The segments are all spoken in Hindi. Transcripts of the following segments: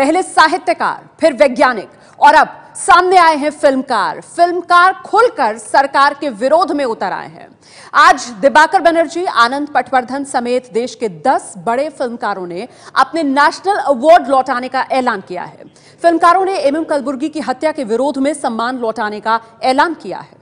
पहले साहित्यकार, फिर वैज्ञानिक और अब सामने आए हैं फिल्मकार। फिल्मकार खुलकर सरकार के विरोध में उतर आए हैं। आज दिबाकर बनर्जी, आनंद पटवर्धन समेत देश के 10 बड़े फिल्मकारों ने अपने नेशनल अवार्ड लौटाने का ऐलान किया है। फिल्मकारों ने एमएम कलबुर्गी की हत्या के विरोध में सम्मान लौटाने का ऐलान किया है।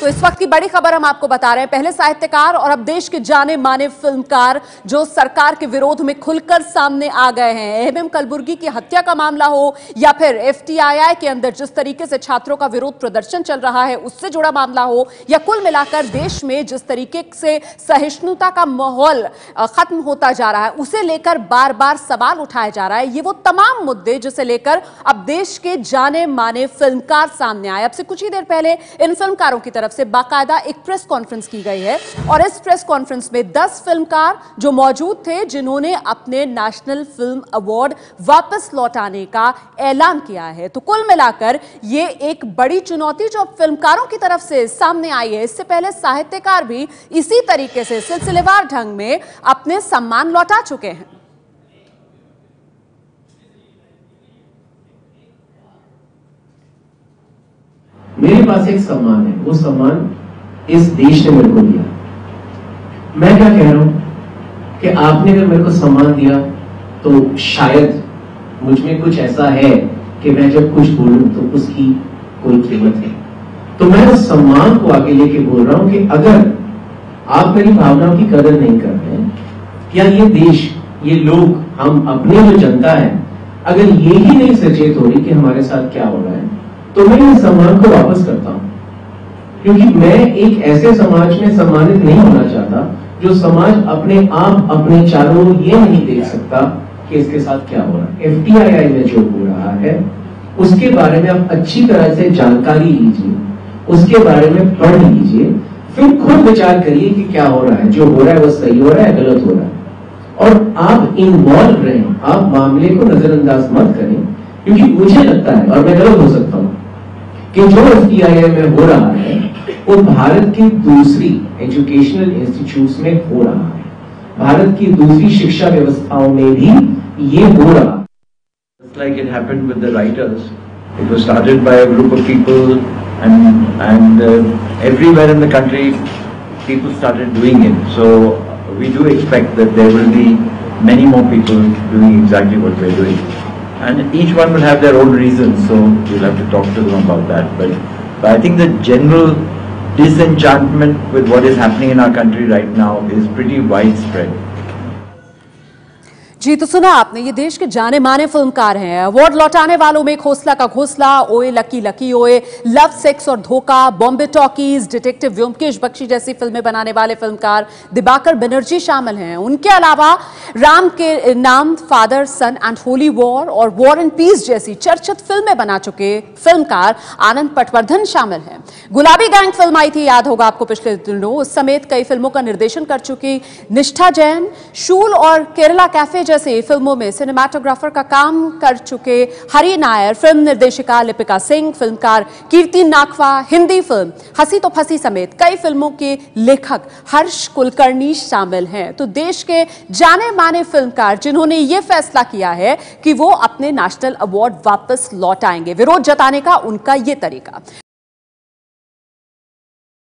तो इस वक्त की बड़ी खबर हम आपको बता रहे हैं। पहले साहित्यकार और अब देश के जाने माने फिल्मकार जो सरकार के विरोध में खुलकर सामने आ गए हैं। एमएम कलबुर्गी की हत्या का मामला हो या फिर एफटीआईआई के अंदर जिस तरीके से छात्रों का विरोध प्रदर्शन चल रहा है उससे जुड़ा मामला हो, या कुल मिलाकर देश में जिस तरीके से सहिष्णुता का माहौल खत्म होता जा रहा है उसे लेकर बार बार सवाल उठाया जा रहा है। ये वो तमाम मुद्दे जिसे लेकर अब देश के जाने माने फिल्मकार सामने आए। अब से कुछ ही देर पहले इन फिल्मकारों की तरफ से बाकायदा एक प्रेस कॉन्फ्रेंस की गई है और इस प्रेस कॉन्फ्रेंस में 10 फिल्मकार जो मौजूद थे जिन्होंने अपने नेशनल फिल्म अवार्ड वापस लौटाने का ऐलान किया है। तो कुल मिलाकर ये एक बड़ी चुनौती जो फिल्मकारों की तरफ से सामने आई है। इससे पहले साहित्यकार भी इसी तरीके से सिलसिलेवार ढंग में अपने सम्मान लौटा चुके हैं। मेरे पास एक सम्मान है, वो सम्मान इस देश ने मेरे को दिया। मैं क्या कह रहा हूं कि आपने अगर मेरे को सम्मान दिया तो शायद मुझ में कुछ ऐसा है कि मैं जब कुछ बोलूं तो उसकी कोई कीमत है। तो मैं उस सम्मान को आगे लेके बोल रहा हूं कि अगर आप मेरी भावनाओं की कदर नहीं कर रहे या ये देश, ये लोग, हम अपनी जो जनता है, अगर ये ही नहीं सचेत हो रही कि हमारे साथ क्या हो रहा है, तो मैं इस सम्मान को वापस करता हूं। क्योंकि मैं एक ऐसे समाज में सम्मानित नहीं होना चाहता जो समाज अपने आप अपने चारों ये नहीं देख सकता कि इसके साथ क्या हो रहा है। एफटीआईआई में जो हो रहा है उसके बारे में आप अच्छी तरह से जानकारी लीजिए, उसके बारे में पढ़ लीजिए, फिर खुद विचार करिए कि क्या हो रहा है। जो हो रहा है वो सही हो रहा है, गलत हो रहा है, और आप इन्वॉल्व रहें, आप मामले को नजरअंदाज मत करें। क्योंकि मुझे लगता है, और मैं गलत हो सकता हूं, कि जो एफटीआईआई में हो रहा है वो भारत की दूसरी एजुकेशनल इंस्टीट्यूट्स में हो रहा है, भारत की दूसरी शिक्षा व्यवस्थाओं में भी ये हो रहा है। Just like it happened with the writers, it was started by a group of people, and everywhere in the country people started doing it. So we do expect that there will be many more people doing exactly what we're doing. And each one will have their own reasons, so you'll have to talk to them about that. But I think the general disenchantment with what is happening in our country right now is pretty widespread. जी, तो सुना आपने, ये देश के जाने माने फिल्मकार हैं। अवार्ड लौटाने वालों में खोसला का घोसला, ओए लकी लकी ओए, लव सेक्स और धोखा, बॉम्बे टॉकीज, डिटेक्टिव व्योमकेश बख्शी जैसी फिल्में बनाने वाले फिल्मकार दिबाकर बनर्जी शामिल हैं। उनके अलावा Ram ke Naam, father son and holy war और वॉर एंड पीस जैसी चर्चित फिल्में बना चुके फिल्मकार आनंद पटवर्धन शामिल हैं। गुलाबी गैंग फिल्म आई थी, याद होगा आपको पिछले दिनों, उस समेत कई फिल्मों का निर्देशन कर चुकी निष्ठा जैन, शूल और केरला कैफे जैसी फिल्मों में सिनेमाटोग्राफर का काम कर चुके हरी नायर, फिल्म निर्देशिका लिपिका सिंह, फिल्मकार कीर्ति नाखवा, हिंदी फिल्म हंसी तो फंसी समेत कई फिल्मों के लेखक हर्ष कुलकर्णी शामिल हैं। तो देश के जाने माने फिल्मकार जिन्होंने यह फैसला किया है कि वो अपने नेशनल अवार्ड वापस लौटाएंगे, विरोध जताने का उनका यह तरीका।